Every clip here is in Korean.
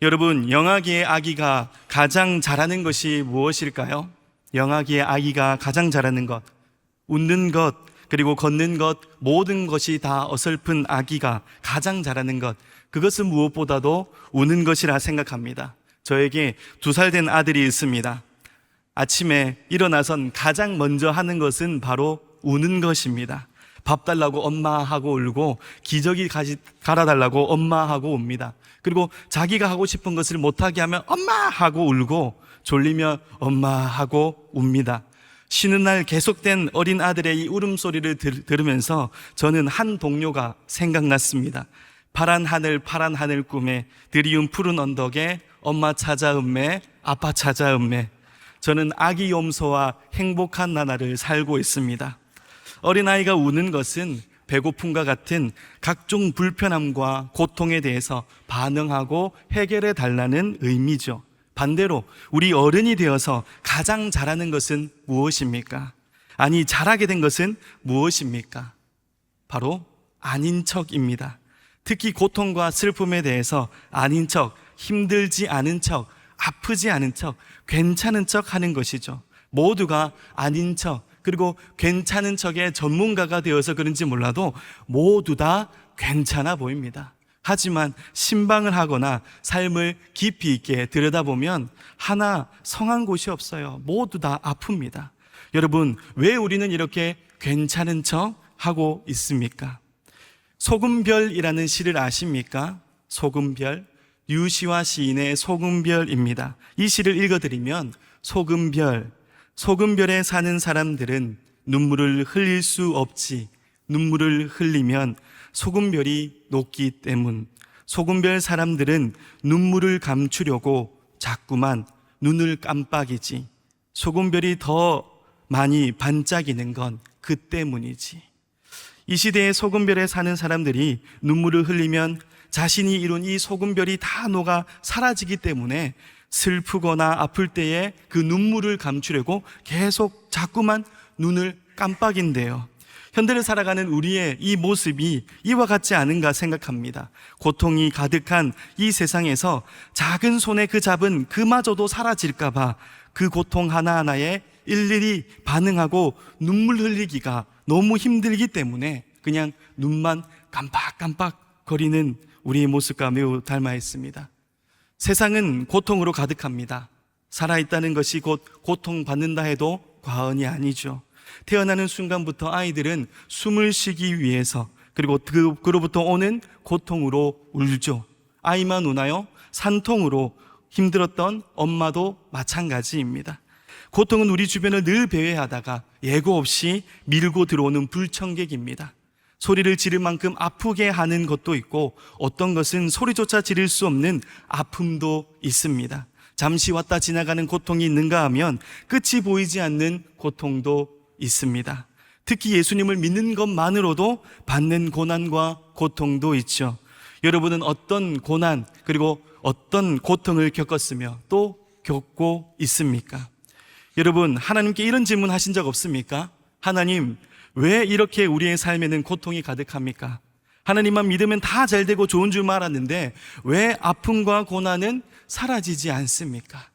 여러분, 영아기의 아기가 가장 잘하는 것이 무엇일까요? 영아기의 아기가 가장 잘하는 것, 웃는 것, 그리고 걷는 것, 모든 것이 다 어설픈 아기가 가장 잘하는 것, 그것은 무엇보다도 우는 것이라 생각합니다. 저에게 2살 된 아들이 있습니다. 아침에 일어나선 가장 먼저 하는 것은 바로 우는 것입니다. 밥 달라고 엄마 하고 울고, 기저귀 갈아달라고 엄마 하고 웁니다. 그리고 자기가 하고 싶은 것을 못하게 하면 엄마 하고 울고, 졸리면 엄마 하고 웁니다. 쉬는 날 계속된 어린 아들의 이 울음소리를 들으면서 저는 한 동료가 생각났습니다. 파란 하늘 꿈에 드리운 푸른 언덕에 엄마 찾아음매, 아빠 찾아음매. 저는 아기 염소와 행복한 나날을 살고 있습니다. 어린아이가 우는 것은 배고픔과 같은 각종 불편함과 고통에 대해서 반응하고 해결해 달라는 의미죠. 반대로 우리 어른이 되어서 가장 잘하는 것은 무엇입니까? 아니, 잘하게 된 것은 무엇입니까? 바로 아닌 척입니다. 특히 고통과 슬픔에 대해서 아닌 척, 힘들지 않은 척, 아프지 않은 척, 괜찮은 척 하는 것이죠. 모두가 아닌 척, 그리고 괜찮은 척의 전문가가 되어서 그런지 몰라도 모두 다 괜찮아 보입니다. 하지만 신방을 하거나 삶을 깊이 있게 들여다보면 하나 성한 곳이 없어요. 모두 다 아픕니다. 여러분, 왜 우리는 이렇게 괜찮은 척 하고 있습니까? 소금별이라는 시를 아십니까? 소금별, 유시화 시인의 소금별입니다. 이 시를 읽어드리면 소금별에 사는 사람들은 눈물을 흘릴 수 없지. 눈물을 흘리면 소금별이 녹기 때문. 소금별 사람들은 눈물을 감추려고 자꾸만 눈을 깜빡이지. 소금별이 더 많이 반짝이는 건 그 때문이지. 이 시대에 소금별에 사는 사람들이 눈물을 흘리면 자신이 이룬 이 소금별이 다 녹아 사라지기 때문에 슬프거나 아플 때에 그 눈물을 감추려고 계속 자꾸만 눈을 깜빡인대요. 현대를 살아가는 우리의 이 모습이 이와 같지 않은가 생각합니다. 고통이 가득한 이 세상에서 작은 손에 그 잡은 그마저도 사라질까봐 그 고통 하나하나에 일일이 반응하고 눈물 흘리기가 너무 힘들기 때문에 그냥 눈만 깜빡깜빡 거리는 우리의 모습과 매우 닮아 있습니다. 세상은 고통으로 가득합니다. 살아있다는 것이 곧 고통받는다 해도 과언이 아니죠. 태어나는 순간부터 아이들은 숨을 쉬기 위해서, 그리고 그로부터 오는 고통으로 울죠. 아이만 우나요? 산통으로 힘들었던 엄마도 마찬가지입니다. 고통은 우리 주변을 늘 배회하다가 예고 없이 밀고 들어오는 불청객입니다. 소리를 지를 만큼 아프게 하는 것도 있고, 어떤 것은 소리조차 지를 수 없는 아픔도 있습니다. 잠시 왔다 지나가는 고통이 있는가 하면 끝이 보이지 않는 고통도 있습니다. 특히 예수님을 믿는 것만으로도 받는 고난과 고통도 있죠. 여러분은 어떤 고난, 그리고 어떤 고통을 겪었으며 또 겪고 있습니까? 여러분, 하나님께 이런 질문 하신 적 없습니까? 하나님, 왜 이렇게 우리의 삶에는 고통이 가득합니까? 하나님만 믿으면 다 잘되고 좋은 줄 알았는데 왜 아픔과 고난은 사라지지 않습니까?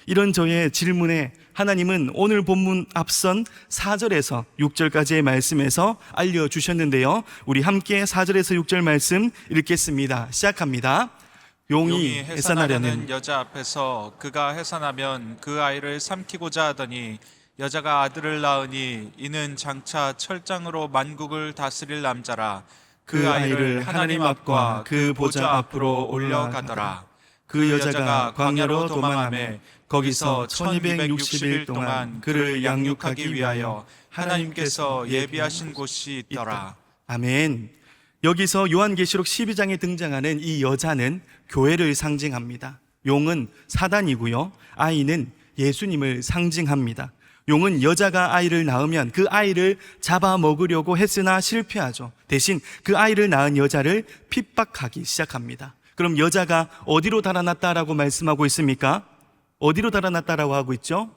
이런 저의 질문에 하나님은 오늘 본문 앞선 4절에서 6절까지의 말씀에서 알려주셨는데요. 우리 함께 4절에서 6절 말씀 읽겠습니다. 시작합니다. 용이 해산하려는 여자 앞에서 그가 해산하면 그 아이를 삼키고자 하더니 여자가 아들을 낳으니 이는 장차 철장으로 만국을 다스릴 남자라. 그 아이를 하나님 앞과 그 보좌 앞으로 올려가더라. 그 여자가 광야로 도망하매 거기서 1260일 동안 그를 양육하기 위하여 하나님께서 예비하신 곳이 있더라. 아멘. 여기서 요한계시록 12장에 등장하는 이 여자는 교회를 상징합니다. 용은 사단이고요, 아이는 예수님을 상징합니다. 용은 여자가 아이를 낳으면 그 아이를 잡아먹으려고 했으나 실패하죠. 대신 그 아이를 낳은 여자를 핍박하기 시작합니다. 그럼 여자가 어디로 달아났다라고 말씀하고 있습니까? 어디로 달아났다라고 하고 있죠?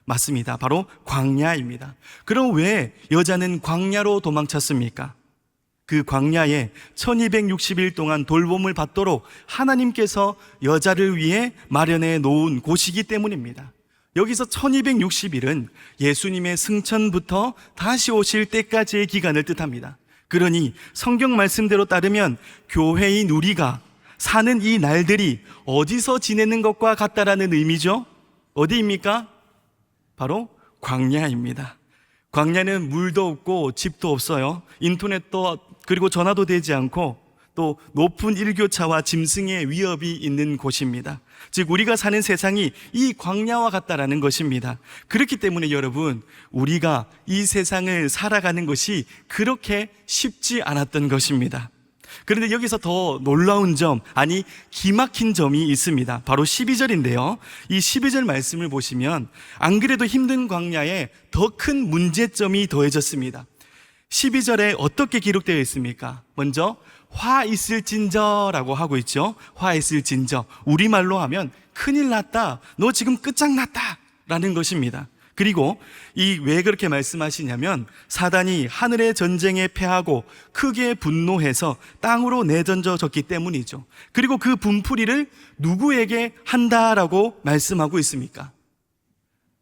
맞습니다. 바로 광야입니다. 그럼 왜 여자는 광야로 도망쳤습니까? 그 광야에 1260일 동안 돌봄을 받도록 하나님께서 여자를 위해 마련해 놓은 곳이기 때문입니다. 여기서 1260일은 예수님의 승천부터 다시 오실 때까지의 기간을 뜻합니다. 그러니 성경 말씀대로 따르면 교회인 우리가 사는 이 날들이 어디서 지내는 것과 같다라는 의미죠. 어디입니까? 바로 광야입니다. 광야는 물도 없고 집도 없어요. 인터넷도 그리고 전화도 되지 않고 또 높은 일교차와 짐승의 위협이 있는 곳입니다. 즉 우리가 사는 세상이 이 광야와 같다라는 것입니다. 그렇기 때문에 여러분, 우리가 이 세상을 살아가는 것이 그렇게 쉽지 않았던 것입니다. 그런데 여기서 더 놀라운 점, 아니 기막힌 점이 있습니다. 바로 12절인데요 이 12절 말씀을 보시면 안 그래도 힘든 광야에 더 큰 문제점이 더해졌습니다. 12절에 어떻게 기록되어 있습니까? 먼저 화 있을진저라고 하고 있죠. 화 있을진저, 우리말로 하면 큰일 났다, 너 지금 끝장났다 라는 것입니다. 그리고 이 왜 그렇게 말씀하시냐면 사단이 하늘의 전쟁에 패하고 크게 분노해서 땅으로 내던져졌기 때문이죠. 그리고 그 분풀이를 누구에게 한다라고 말씀하고 있습니까?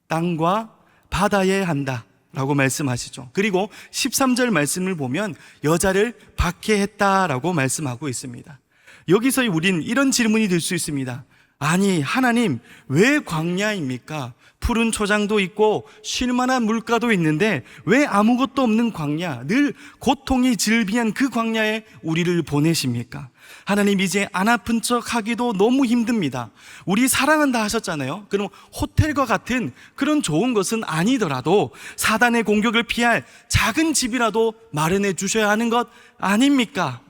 땅과 바다에 한다 라고 말씀하시죠. 그리고 13절 말씀을 보면 여자를 박해했다라고 말씀하고 있습니다. 여기서 우린 이런 질문이 들 수 있습니다. 아니 하나님, 왜 광야입니까? 푸른 초장도 있고 쉴만한 물가도 있는데 왜 아무것도 없는 광야, 늘 고통이 질비한 그 광야에 우리를 보내십니까? 하나님, 이제 안 아픈 척 하기도 너무 힘듭니다. 우리 사랑한다 하셨잖아요. 그럼 호텔과 같은 그런 좋은 것은 아니더라도 사단의 공격을 피할 작은 집이라도 마련해 주셔야 하는 것 아닙니까?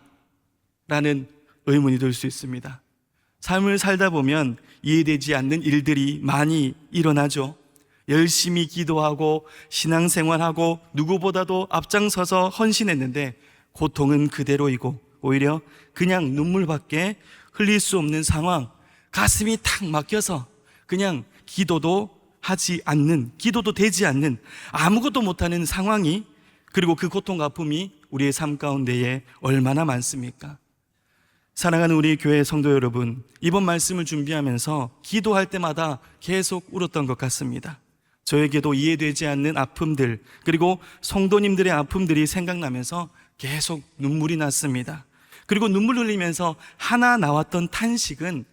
라는 의문이 들 수 있습니다. 삶을 살다 보면 이해되지 않는 일들이 많이 일어나죠. 열심히 기도하고 신앙생활하고 누구보다도 앞장서서 헌신했는데 고통은 그대로이고 오히려 그냥 눈물밖에 흘릴 수 없는 상황, 가슴이 탁 막혀서 그냥 기도도 되지 않는, 아무것도 못하는 상황이, 그리고 그 고통과 아픔이 우리의 삶 가운데에 얼마나 많습니까? 사랑하는 우리 교회 성도 여러분, 이번 말씀을 준비하면서 기도할 때마다 계속 울었던 것 같습니다. 저에게도 이해되지 않는 아픔들, 그리고 성도님들의 아픔들이 생각나면서 계속 눈물이 났습니다. 그리고 눈물 흘리면서 하나 나왔던 탄식은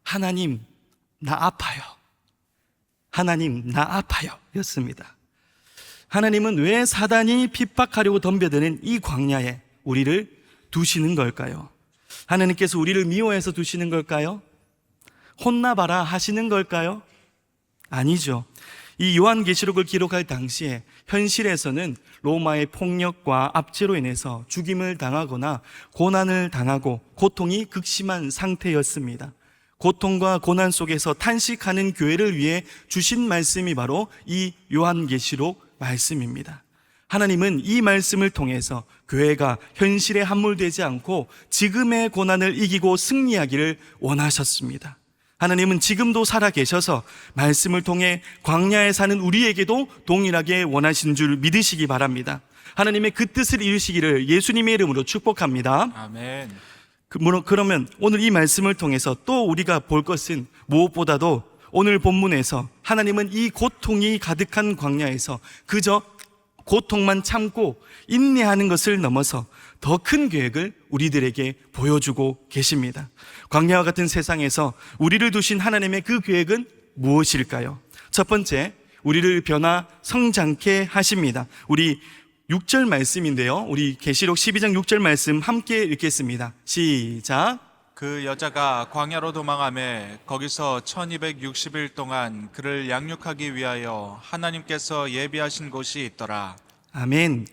하나님, 나 아파요. 하나님, 나 아파요 였습니다. 하나님은 왜 사단이 핍박하려고 덤벼드는 이 광야에 우리를 두시는 걸까요? 하나님께서 우리를 미워해서 두시는 걸까요? 혼나봐라 하시는 걸까요? 아니죠. 이 요한계시록을 기록할 당시에 현실에서는 로마의 폭력과 압제로 인해서 죽임을 당하거나 고난을 당하고 고통이 극심한 상태였습니다. 고통과 고난 속에서 탄식하는 교회를 위해 주신 말씀이 바로 이 요한계시록 말씀입니다. 하나님은 이 말씀을 통해서 교회가 현실에 함몰되지 않고 지금의 고난을 이기고 승리하기를 원하셨습니다. 하나님은 지금도 살아계셔서 말씀을 통해 광야에 사는 우리에게도 동일하게 원하신 줄 믿으시기 바랍니다. 하나님의 그 뜻을 이루시기를 예수님의 이름으로 축복합니다. 아멘. 그러면 오늘 이 말씀을 통해서 또 우리가 볼 것은 무엇보다도 오늘 본문에서 하나님은 이 고통이 가득한 광야에서 그저 고통만 참고 인내하는 것을 넘어서 더 큰 계획을 우리들에게 보여주고 계십니다. 광야와 같은 세상에서 우리를 두신 하나님의 그 계획은 무엇일까요? 첫 번째, 우리를 변화 성장케 하십니다. 우리 6절 말씀인데요, 우리 계시록 12장 6절 말씀 함께 읽겠습니다. 시작. 그 여자가 광야로 도망하매 거기서 1260일 동안 그를 양육하기 위하여 하나님께서 예비하신 곳이 있더라. 아멘.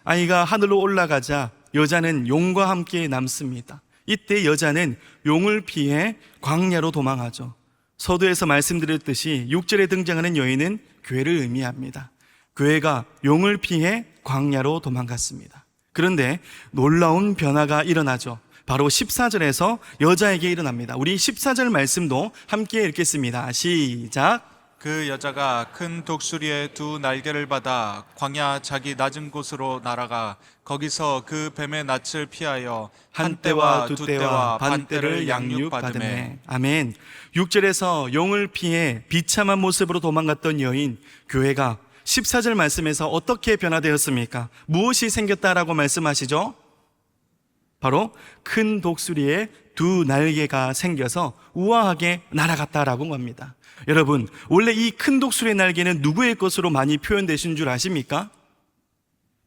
아이가 하늘로 올라가자 여자는 용과 함께 남습니다. 이때 여자는 용을 피해 광야로 도망하죠. 서두에서 말씀드렸듯이 6절에 등장하는 여인은 교회를 의미합니다. 교회가 용을 피해 광야로 도망갔습니다. 그런데 놀라운 변화가 일어나죠. 바로 14절에서 여자에게 일어납니다. 우리 14절 말씀도 함께 읽겠습니다. 시작. 그 여자가 큰 독수리의 두 날개를 받아 광야 자기 낮은 곳으로 날아가 거기서 그 뱀의 낯을 피하여 한때와 두때와 반때를 양육받으매. 아멘. 6절에서 용을 피해 비참한 모습으로 도망갔던 여인 교회가 14절 말씀에서 어떻게 변화되었습니까? 무엇이 생겼다라고 말씀하시죠? 바로 큰 독수리의 두 날개가 생겨서 우아하게 날아갔다라고 합니다. 여러분, 원래 이 큰 독수리의 날개는 누구의 것으로 많이 표현되신 줄 아십니까?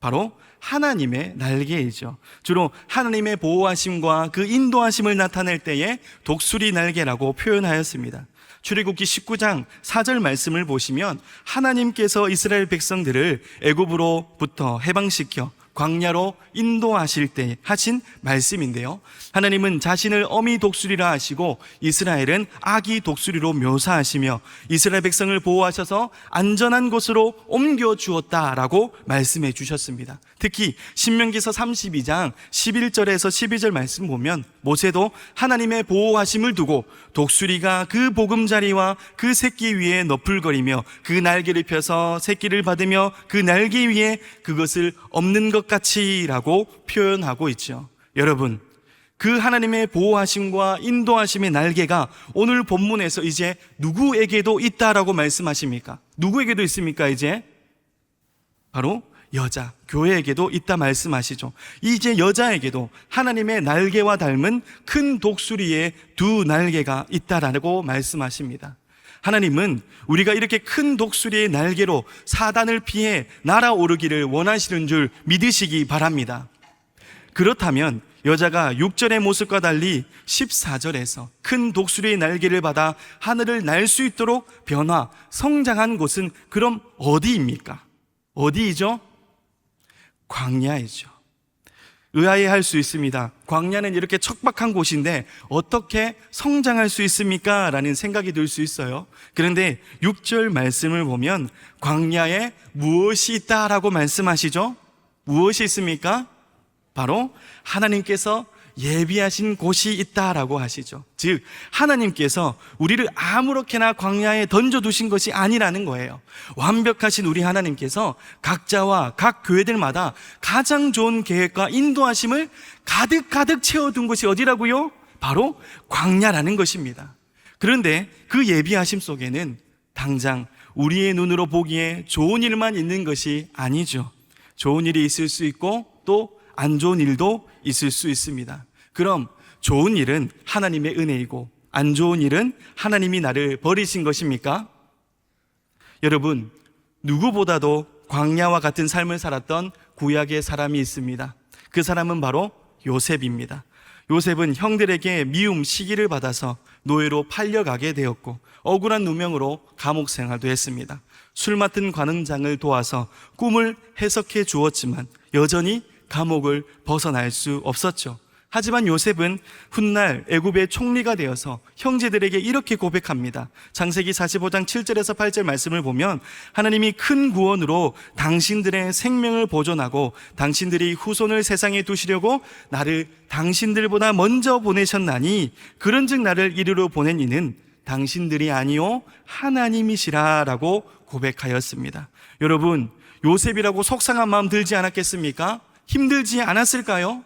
바로 하나님의 날개이죠. 주로 하나님의 보호하심과 그 인도하심을 나타낼 때에 독수리 날개라고 표현하였습니다. 출애굽기 19장 4절 말씀을 보시면 하나님께서 이스라엘 백성들을 애굽으로부터 해방시켜 광야로 인도하실 때 하신 말씀인데요, 하나님은 자신을 어미 독수리라 하시고 이스라엘은 아기 독수리로 묘사하시며 이스라엘 백성을 보호하셔서 안전한 곳으로 옮겨 주었다라고 말씀해 주셨습니다. 특히 신명기서 32장 11절에서 12절 말씀 보면 모세도 하나님의 보호하심을 두고 독수리가 그 보금자리와 그 새끼 위에 너풀거리며 그 날개를 펴서 새끼를 받으며 그 날개 위에 그것을 엎는 것 같이라고 표현하고 있죠. 여러분, 그 하나님의 보호하심과 인도하심의 날개가 오늘 본문에서 이제 누구에게도 있다라고 말씀하십니까? 누구에게도 있습니까? 이제 바로 여자, 교회에게도 있다 말씀하시죠. 이제 여자에게도 하나님의 날개와 닮은 큰 독수리의 두 날개가 있다라고 말씀하십니다. 하나님은 우리가 이렇게 큰 독수리의 날개로 사단을 피해 날아오르기를 원하시는 줄 믿으시기 바랍니다. 그렇다면 여자가 6절의 모습과 달리 14절에서 큰 독수리의 날개를 받아 하늘을 날 수 있도록 변화, 성장한 곳은 그럼 어디입니까? 어디이죠? 광야이죠. 의아해할 수 있습니다. 광야는 이렇게 척박한 곳인데 어떻게 성장할 수 있습니까? 라는 생각이 들 수 있어요. 그런데 6절 말씀을 보면 광야에 무엇이 있다라고 말씀하시죠? 무엇이 있습니까? 바로 하나님께서 예비하신 곳이 있다라고 하시죠. 즉 하나님께서 우리를 아무렇게나 광야에 던져두신 것이 아니라는 거예요. 완벽하신 우리 하나님께서 각자와 각 교회들마다 가장 좋은 계획과 인도하심을 가득 채워둔 곳이 어디라고요? 바로 광야라는 것입니다. 그런데 그 예비하심 속에는 당장 우리의 눈으로 보기에 좋은 일만 있는 것이 아니죠. 좋은 일이 있을 수 있고 또 안 좋은 일도 있을 수 있습니다. 그럼 좋은 일은 하나님의 은혜이고 안 좋은 일은 하나님이 나를 버리신 것입니까? 여러분, 누구보다도 광야와 같은 삶을 살았던 구약의 사람이 있습니다. 그 사람은 바로 요셉입니다. 요셉은 형들에게 미움, 시기를 받아서 노예로 팔려가게 되었고 억울한 누명으로 감옥 생활도 했습니다. 술 맡은 관원장을 도와서 꿈을 해석해 주었지만 여전히 감옥을 벗어날 수 없었죠. 하지만 요셉은 훗날 애굽의 총리가 되어서 형제들에게 이렇게 고백합니다. 창세기 45장 7절에서 8절 말씀을 보면 하나님이 큰 구원으로 당신들의 생명을 보존하고 당신들이 후손을 세상에 두시려고 나를 당신들보다 먼저 보내셨나니 그런즉 나를 이리로 보낸 이는 당신들이 아니요 하나님이시라 라고 고백하였습니다. 여러분, 요셉이라고 속상한 마음 들지 않았겠습니까? 힘들지 않았을까요?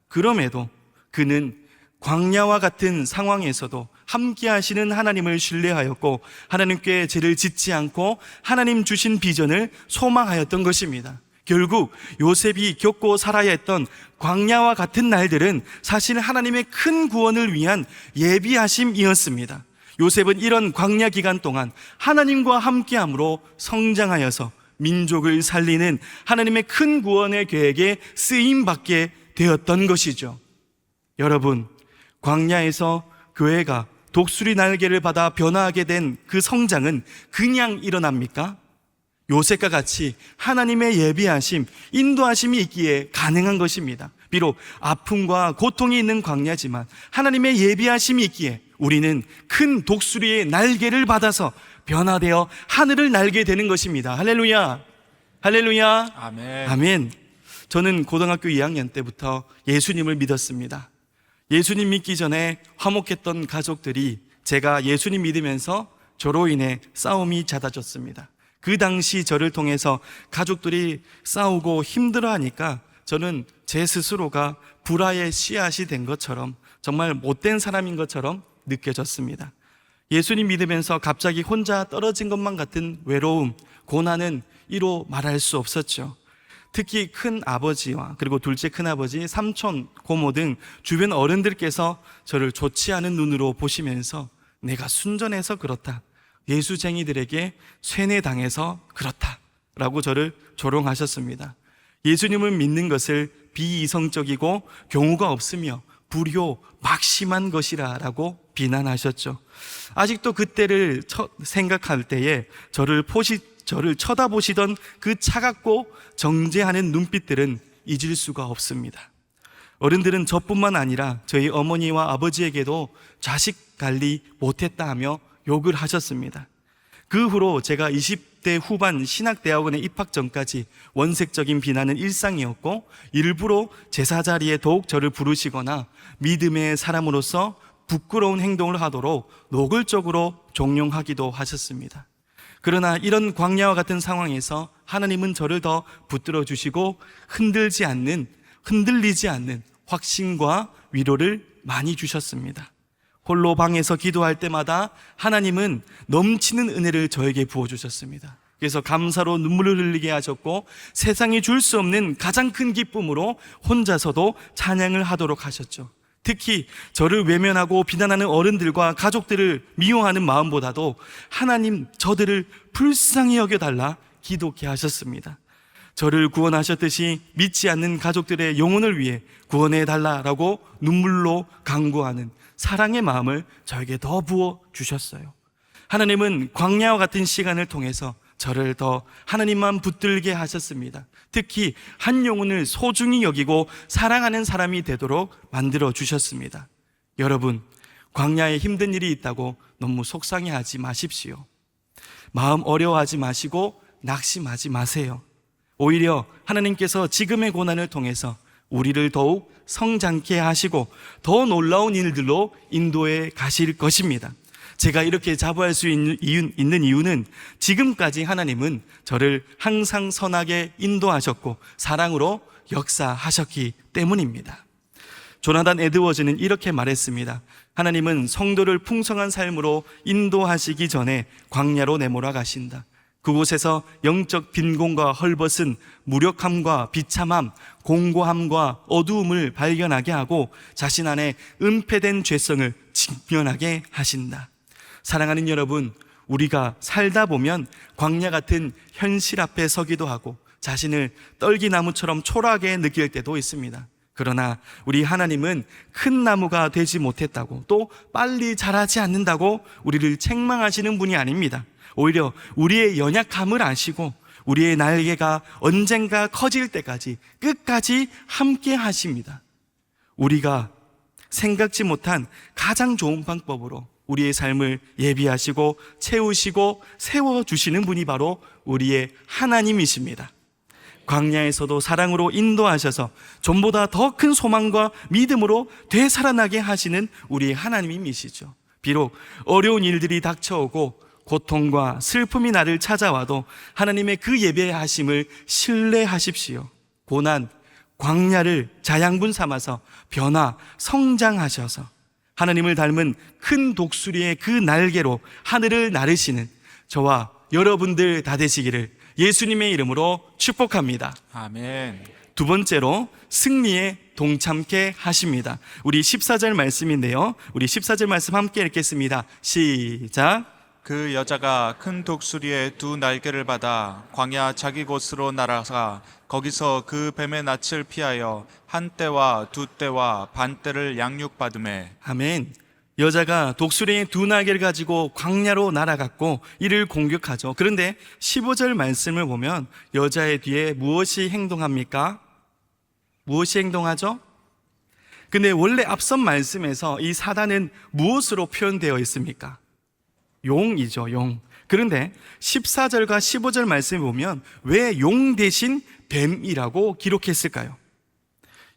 그럼에도 그는 광야와 같은 상황에서도 함께 하시는 하나님을 신뢰하였고 하나님께 죄를 짓지 않고 하나님 주신 비전을 소망하였던 것입니다. 결국 요셉이 겪고 살아야 했던 광야와 같은 날들은 사실 하나님의 큰 구원을 위한 예비하심이었습니다. 요셉은 이런 광야 기간 동안 하나님과 함께함으로 성장하여서 민족을 살리는 하나님의 큰 구원의 계획에 쓰임받게 되었던 것이죠. 여러분, 광야에서 교회가 독수리 날개를 받아 변화하게 된 그 성장은 그냥 일어납니까? 요셉과 같이 하나님의 예비하심, 인도하심이 있기에 가능한 것입니다. 비록 아픔과 고통이 있는 광야지만 하나님의 예비하심이 있기에 우리는 큰 독수리의 날개를 받아서 변화되어 하늘을 날게 되는 것입니다. 할렐루야, 할렐루야, 아멘. 아멘. 저는 고등학교 2학년 때부터 예수님을 믿었습니다. 예수님 믿기 전에 화목했던 가족들이 제가 예수님 믿으면서 저로 인해 싸움이 잦아졌습니다. 그 당시 저를 통해서 가족들이 싸우고 힘들어하니까 저는 제 스스로가 불화의 씨앗이 된 것처럼, 정말 못된 사람인 것처럼 느껴졌습니다. 예수님 믿으면서 갑자기 혼자 떨어진 것만 같은 외로움, 고난은 이로 말할 수 없었죠. 특히 큰 아버지와 그리고 둘째 큰 아버지, 삼촌, 고모 등 주변 어른들께서 저를 좋지 않은 눈으로 보시면서 내가 순전해서 그렇다, 예수쟁이들에게 쇠뇌당해서 그렇다 라고 저를 조롱하셨습니다. 예수님을 믿는 것을 비이성적이고 경우가 없으며 불효, 막심한 것이라 라고 비난하셨죠. 아직도 그때를 생각할 때에 저를 쳐다보시던 그 차갑고 정죄하는 눈빛들은 잊을 수가 없습니다. 어른들은 저뿐만 아니라 저희 어머니와 아버지에게도 자식 관리 못했다 하며 욕을 하셨습니다. 그 후로 제가 20대 후반 신학대학원에 입학 전까지 원색적인 비난은 일상이었고, 일부러 제사 자리에 더욱 저를 부르시거나 믿음의 사람으로서 부끄러운 행동을 하도록 노골적으로 종용하기도 하셨습니다. 그러나 이런 광야와 같은 상황에서 하나님은 저를 더 붙들어 주시고 흔들리지 않는 확신과 위로를 많이 주셨습니다. 홀로 방에서 기도할 때마다 하나님은 넘치는 은혜를 저에게 부어주셨습니다. 그래서 감사로 눈물을 흘리게 하셨고, 세상이 줄 수 없는 가장 큰 기쁨으로 혼자서도 찬양을 하도록 하셨죠. 특히 저를 외면하고 비난하는 어른들과 가족들을 미워하는 마음보다도 하나님 저들을 불쌍히 여겨달라 기도케 하셨습니다. 저를 구원하셨듯이 믿지 않는 가족들의 영혼을 위해 구원해달라고 눈물로 간구하는 사랑의 마음을 저에게 더 부어주셨어요. 하나님은 광야와 같은 시간을 통해서 저를 더 하나님만 붙들게 하셨습니다. 특히 한 영혼을 소중히 여기고 사랑하는 사람이 되도록 만들어 주셨습니다. 여러분, 광야에 힘든 일이 있다고 너무 속상해하지 마십시오. 마음 어려워하지 마시고 낙심하지 마세요. 오히려 하나님께서 지금의 고난을 통해서 우리를 더욱 성장케 하시고 더 놀라운 일들로 인도해 가실 것입니다. 제가 이렇게 자부할 수 있는 이유는 지금까지 하나님은 저를 항상 선하게 인도하셨고 사랑으로 역사하셨기 때문입니다. 조나단 에드워즈는 이렇게 말했습니다. 하나님은 성도를 풍성한 삶으로 인도하시기 전에 광야로 내몰아 가신다. 그곳에서 영적 빈곤과 헐벗은, 무력함과 비참함, 공고함과 어두움을 발견하게 하고 자신 안에 은폐된 죄성을 직면하게 하신다. 사랑하는 여러분, 우리가 살다 보면 광야 같은 현실 앞에 서기도 하고 자신을 떨기나무처럼 초라하게 느낄 때도 있습니다. 그러나 우리 하나님은 큰 나무가 되지 못했다고, 또 빨리 자라지 않는다고 우리를 책망하시는 분이 아닙니다. 오히려 우리의 연약함을 아시고 우리의 날개가 언젠가 커질 때까지 끝까지 함께 하십니다. 우리가 생각지 못한 가장 좋은 방법으로 우리의 삶을 예비하시고 채우시고 세워주시는 분이 바로 우리의 하나님이십니다. 광야에서도 사랑으로 인도하셔서 전보다 더 큰 소망과 믿음으로 되살아나게 하시는 우리의 하나님이시죠. 비록 어려운 일들이 닥쳐오고 고통과 슬픔이 나를 찾아와도 하나님의 그 예배하심을 신뢰하십시오. 고난, 광야를 자양분 삼아서 변화, 성장하셔서 하나님을 닮은 큰 독수리의 그 날개로 하늘을 나르시는 저와 여러분들 다 되시기를 예수님의 이름으로 축복합니다. 아멘. 두 번째로 승리에 동참케 하십니다. 우리 14절 말씀인데요, 우리 14절 말씀 함께 읽겠습니다. 시작. 그 여자가 큰 독수리의 두 날개를 받아 광야 자기 곳으로 날아가 거기서 그 뱀의 낯을 피하여 한 때와 두 때와 반 때를 양육받으매. 아멘. 여자가 독수리의 두 날개를 가지고 광야로 날아갔고 이를 공격하죠. 그런데 15절 말씀을 보면 여자의 뒤에 무엇이 행동합니까? 무엇이 행동하죠? 근데 원래 앞선 말씀에서 이 사단은 무엇으로 표현되어 있습니까? 용이죠, 용. 그런데 14절과 15절 말씀을 보면 왜 용 대신 뱀이라고 기록했을까요?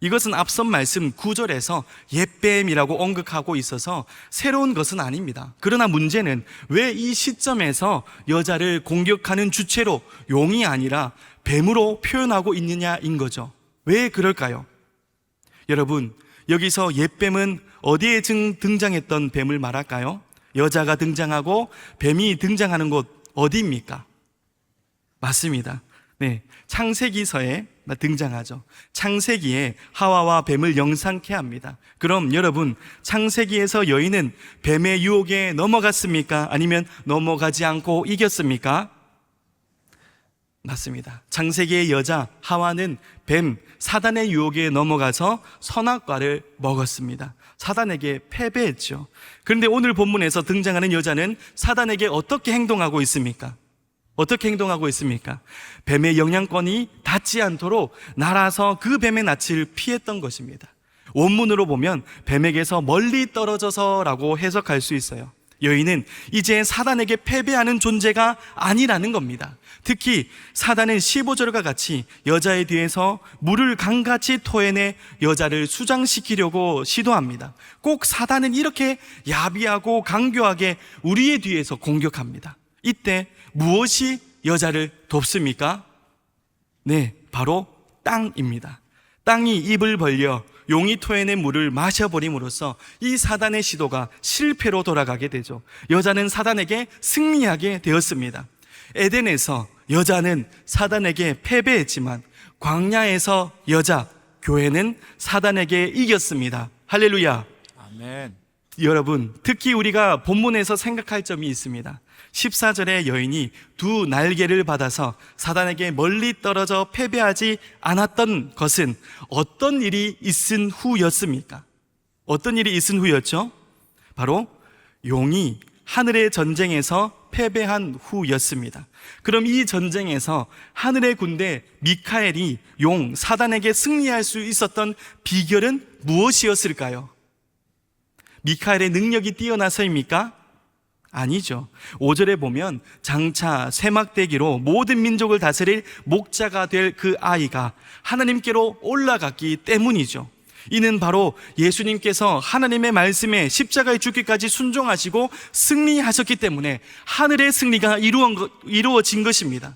이것은 앞선 말씀 9절에서 옛뱀이라고 언급하고 있어서 새로운 것은 아닙니다. 그러나 문제는 왜 이 시점에서 여자를 공격하는 주체로 용이 아니라 뱀으로 표현하고 있느냐인 거죠. 왜 그럴까요? 여러분, 여기서 옛뱀은 어디에 등장했던 뱀을 말할까요? 여자가 등장하고 뱀이 등장하는 곳 어디입니까? 맞습니다. 네, 창세기서에 등장하죠. 창세기에 하와와 뱀을 영상케 합니다. 그럼 여러분, 창세기에서 여인은 뱀의 유혹에 넘어갔습니까? 아니면 넘어가지 않고 이겼습니까? 맞습니다. 창세기의 여자 하와는 뱀, 사단의 유혹에 넘어가서 선악과를 먹었습니다. 사단에게 패배했죠. 그런데 오늘 본문에서 등장하는 여자는 사단에게 어떻게 행동하고 있습니까? 어떻게 행동하고 있습니까? 뱀의 영향권이 닿지 않도록 날아서 그 뱀의 낯을 피했던 것입니다. 원문으로 보면 뱀에게서 멀리 떨어져서라고 해석할 수 있어요. 여인은 이제 사단에게 패배하는 존재가 아니라는 겁니다. 특히 사단은 15절과 같이 여자의 뒤에서 물을 강같이 토해내 여자를 수장시키려고 시도합니다. 꼭 사단은 이렇게 야비하고 강교하게 우리의 뒤에서 공격합니다. 이때 무엇이 여자를 돕습니까? 네, 바로 땅입니다. 땅이 입을 벌려 용이 토해낸 물을 마셔버림으로써 이 사단의 시도가 실패로 돌아가게 되죠. 여자는 사단에게 승리하게 되었습니다. 에덴에서 여자는 사단에게 패배했지만 광야에서 여자, 교회는 사단에게 이겼습니다. 할렐루야. 아멘. 여러분, 특히 우리가 본문에서 생각할 점이 있습니다. 14절의 여인이 두 날개를 받아서 사단에게 멀리 떨어져 패배하지 않았던 것은 어떤 일이 있은 후였습니까? 어떤 일이 있은 후였죠? 바로 용이 하늘의 전쟁에서 패배한 후였습니다. 그럼 이 전쟁에서 하늘의 군대 미카엘이 용 사단에게 승리할 수 있었던 비결은 무엇이었을까요? 미카엘의 능력이 뛰어나서입니까? 아니죠. 5절에 보면 장차 쇠막대기로 모든 민족을 다스릴 목자가 될 그 아이가 하나님께로 올라갔기 때문이죠. 이는 바로 예수님께서 하나님의 말씀에 십자가에 죽기까지 순종하시고 승리하셨기 때문에 하늘의 승리가 이루어진 것입니다.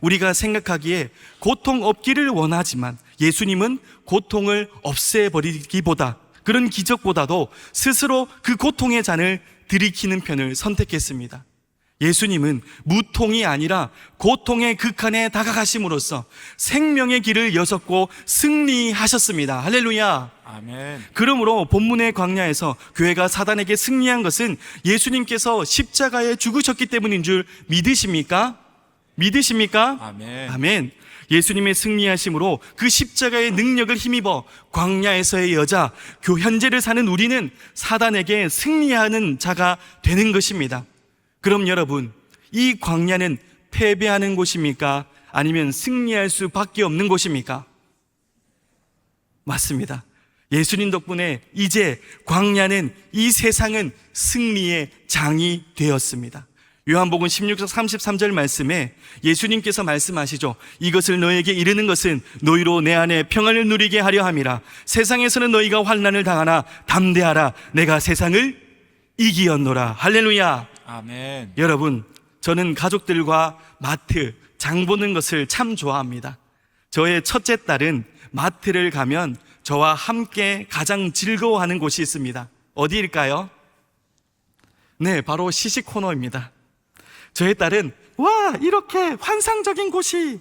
우리가 생각하기에 고통 없기를 원하지만 예수님은 고통을 없애버리기보다, 그런 기적보다도 스스로 그 고통의 잔을 들이키는 편을 선택했습니다. 예수님은 무통이 아니라 고통의 극한에 다가가심으로써 생명의 길을 여셨고 승리하셨습니다. 할렐루야. 아멘. 그러므로 본문의 광야에서 교회가 사단에게 승리한 것은 예수님께서 십자가에 죽으셨기 때문인 줄 믿으십니까? 믿으십니까? 아멘. 아멘. 예수님의 승리하심으로 그 십자가의 능력을 힘입어 광야에서의 여자, 현재를 사는 우리는 사단에게 승리하는 자가 되는 것입니다. 그럼 여러분, 이 광야는 패배하는 곳입니까? 아니면 승리할 수밖에 없는 곳입니까? 맞습니다. 예수님 덕분에 이제 광야는, 이 세상은 승리의 장이 되었습니다. 요한복음 16장 33절 말씀에 예수님께서 말씀하시죠. 이것을 너에게 이르는 것은 너희로 내 안에 평안을 누리게 하려 함이라. 세상에서는 너희가 환난을 당하나 담대하라. 내가 세상을 이기었노라. 할렐루야. 아멘. 여러분, 저는 가족들과 마트, 장 보는 것을 참 좋아합니다. 저의 첫째 딸은 마트를 가면 저와 함께 가장 즐거워하는 곳이 있습니다. 어디일까요? 네, 바로 시식 코너입니다. 저의 딸은 와, 이렇게 환상적인 곳이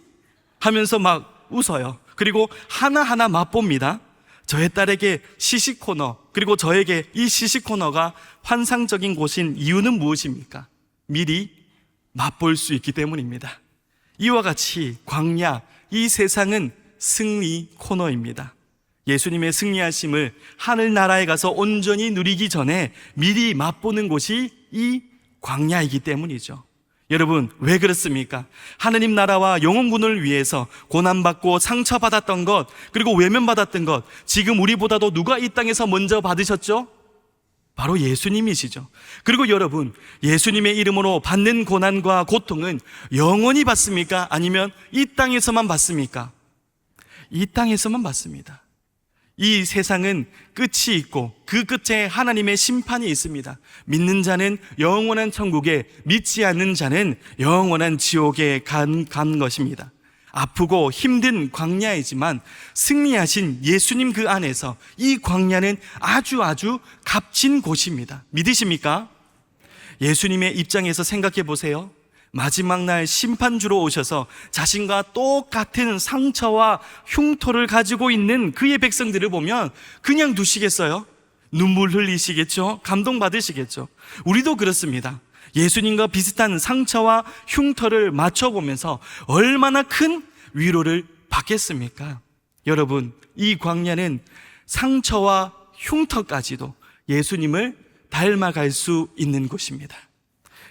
하면서 막 웃어요. 그리고 하나하나 맛봅니다. 저의 딸에게 시식 코너, 그리고 저에게 이 시식 코너가 환상적인 곳인 이유는 무엇입니까? 미리 맛볼 수 있기 때문입니다. 이와 같이 광야, 이 세상은 승리 코너입니다. 예수님의 승리하심을 하늘나라에 가서 온전히 누리기 전에 미리 맛보는 곳이 이 광야이기 때문이죠. 여러분, 왜 그렇습니까? 하느님 나라와 영혼군을 위해서 고난받고 상처받았던 것, 그리고 외면받았던 것, 지금 우리보다도 누가 이 땅에서 먼저 받으셨죠? 바로 예수님이시죠. 그리고 여러분, 예수님의 이름으로 받는 고난과 고통은 영원히 받습니까? 아니면 이 땅에서만 받습니까? 이 땅에서만 받습니다. 이 세상은 끝이 있고 그 끝에 하나님의 심판이 있습니다. 믿는 자는 영원한 천국에, 믿지 않는 자는 영원한 지옥에 간 것입니다. 아프고 힘든 광야이지만 승리하신 예수님 그 안에서 이 광야는 아주 값진 곳입니다. 믿으십니까? 예수님의 입장에서 생각해 보세요. 마지막 날 심판주로 오셔서 자신과 똑같은 상처와 흉터를 가지고 있는 그의 백성들을 보면 그냥 두시겠어요? 눈물 흘리시겠죠? 감동받으시겠죠? 우리도 그렇습니다. 예수님과 비슷한 상처와 흉터를 맞춰보면서 얼마나 큰 위로를 받겠습니까? 여러분, 이 광야는 상처와 흉터까지도 예수님을 닮아갈 수 있는 곳입니다.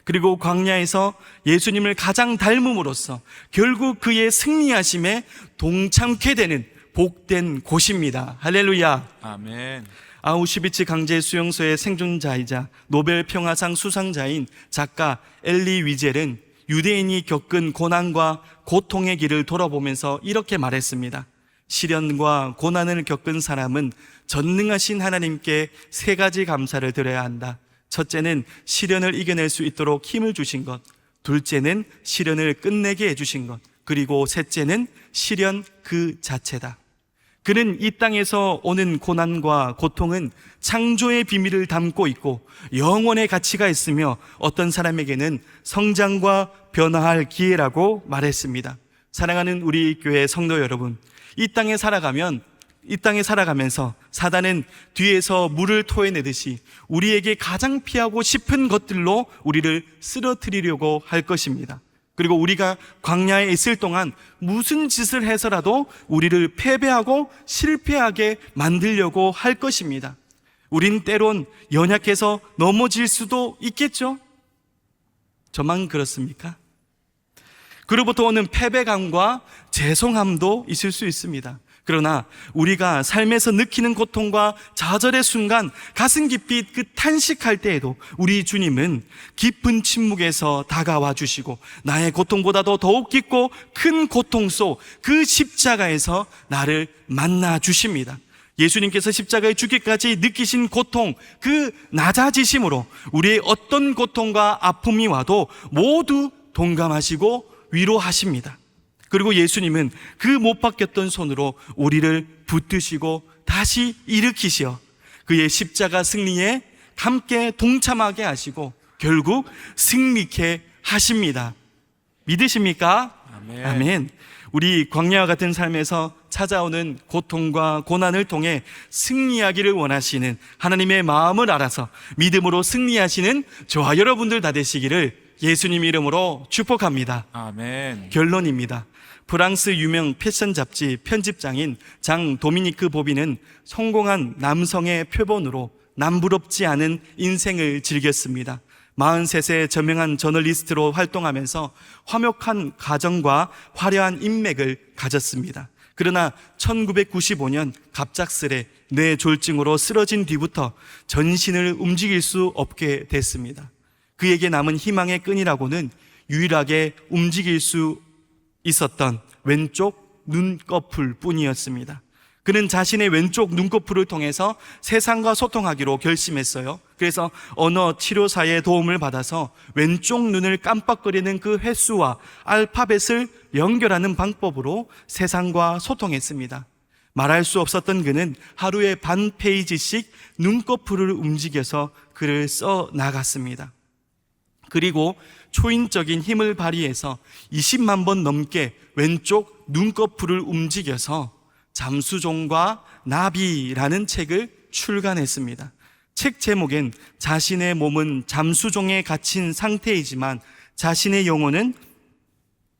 그리고 광야에서 예수님을 가장 닮음으로써 결국 그의 승리하심에 동참케 되는 복된 곳입니다. 할렐루야. 아멘. 아우슈비츠 강제 수용소의 생존자이자 노벨 평화상 수상자인 작가 엘리 위젤은 유대인이 겪은 고난과 고통의 길을 돌아보면서 이렇게 말했습니다. 시련과 고난을 겪은 사람은 전능하신 하나님께 세 가지 감사를 드려야 한다. 첫째는 시련을 이겨낼 수 있도록 힘을 주신 것, 둘째는 시련을 끝내게 해주신 것, 그리고 셋째는 시련 그 자체다. 그는 이 땅에서 오는 고난과 고통은 창조의 비밀을 담고 있고 영원의 가치가 있으며 어떤 사람에게는 성장과 변화할 기회라고 말했습니다. 사랑하는 우리 교회 성도 여러분, 이 땅에 살아가면서 사단은 뒤에서 물을 토해내듯이 우리에게 가장 피하고 싶은 것들로 우리를 쓰러뜨리려고 할 것입니다. 그리고 우리가 광야에 있을 동안 무슨 짓을 해서라도 우리를 패배하고 실패하게 만들려고 할 것입니다. 우린 때론 연약해서 넘어질 수도 있겠죠? 저만 그렇습니까? 그로부터 오는 패배감과 죄송함도 있을 수 있습니다. 그러나 우리가 삶에서 느끼는 고통과 좌절의 순간 가슴 깊이 그 탄식할 때에도 우리 주님은 깊은 침묵에서 다가와 주시고 나의 고통보다도 더욱 깊고 큰 고통 속 그 십자가에서 나를 만나 주십니다. 예수님께서 십자가에 죽기까지 느끼신 고통, 그 낮아지심으로 우리의 어떤 고통과 아픔이 와도 모두 동감하시고 위로하십니다. 그리고 예수님은 그 못 박혔던 손으로 우리를 붙드시고 다시 일으키시어 그의 십자가 승리에 함께 동참하게 하시고 결국 승리케 하십니다. 믿으십니까? 아멘. 아멘. 우리 광야와 같은 삶에서 찾아오는 고통과 고난을 통해 승리하기를 원하시는 하나님의 마음을 알아서 믿음으로 승리하시는 저와 여러분들 다 되시기를 예수님 이름으로 축복합니다. 아멘. 결론입니다. 프랑스 유명 패션 잡지 편집장인 장 도미니크 보비는 성공한 남성의 표본으로 남부럽지 않은 인생을 즐겼습니다. 43세 저명한 저널리스트로 활동하면서 화목한 가정과 화려한 인맥을 가졌습니다. 그러나 1995년 갑작스레 뇌졸중으로 쓰러진 뒤부터 전신을 움직일 수 없게 됐습니다. 그에게 남은 희망의 끈이라고는 유일하게 움직일 수 있었던 왼쪽 눈꺼풀 뿐이었습니다. 그는 자신의 왼쪽 눈꺼풀을 통해서 세상과 소통하기로 결심했어요. 그래서 언어 치료사의 도움을 받아서 왼쪽 눈을 깜빡거리는 그 횟수와 알파벳을 연결하는 방법으로 세상과 소통했습니다. 말할 수 없었던 그는 하루에 반 페이지씩 눈꺼풀을 움직여서 글을 써 나갔습니다. 그리고 초인적인 힘을 발휘해서 20만 번 넘게 왼쪽 눈꺼풀을 움직여서 잠수종과 나비라는 책을 출간했습니다. 책 제목엔 자신의 몸은 잠수종에 갇힌 상태이지만 자신의 영혼은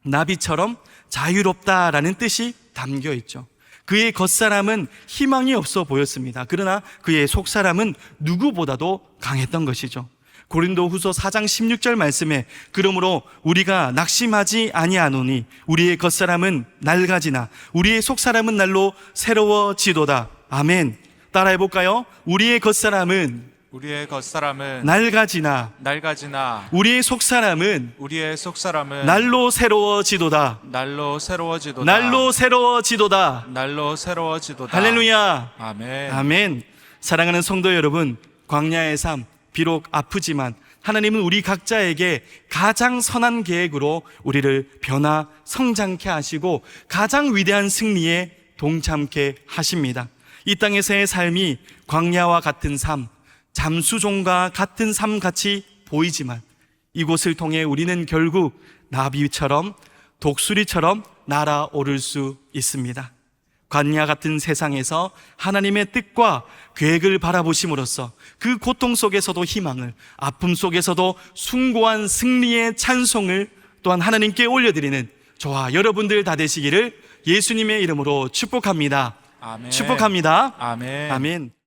나비처럼 자유롭다라는 뜻이 담겨 있죠. 그의 겉사람은 희망이 없어 보였습니다. 그러나 그의 속사람은 누구보다도 강했던 것이죠. 고린도후서 4장 16절 말씀에 그러므로 우리가 낙심하지 아니하노니 우리의 겉사람은 낡아지나 우리의 속사람은 날로 새로워지도다. 아멘. 따라해 볼까요? 우리의 겉사람은 우리의 겉사람은 낡아지나 낡아지나 우리의 속사람은 우리의 속사람은 날로 새로워지도다. 날로 새로워지도다. 날로 새로워지도다. 날로 새로워지도다. 할렐루야. 아멘. 아멘. 사랑하는 성도 여러분, 광야의 삶 비록 아프지만 하나님은 우리 각자에게 가장 선한 계획으로 우리를 변화 성장케 하시고 가장 위대한 승리에 동참케 하십니다. 이 땅에서의 삶이 광야와 같은 삶, 잠수종과 같은 삶 같이 보이지만 이곳을 통해 우리는 결국 나비처럼 독수리처럼 날아오를 수 있습니다. 광야 같은 세상에서 하나님의 뜻과 계획을 바라보심으로써 그 고통 속에서도 희망을, 아픔 속에서도 숭고한 승리의 찬송을 또한 하나님께 올려드리는 저와 여러분들 다 되시기를 예수님의 이름으로 축복합니다. 아멘. 축복합니다. 아멘. 아멘.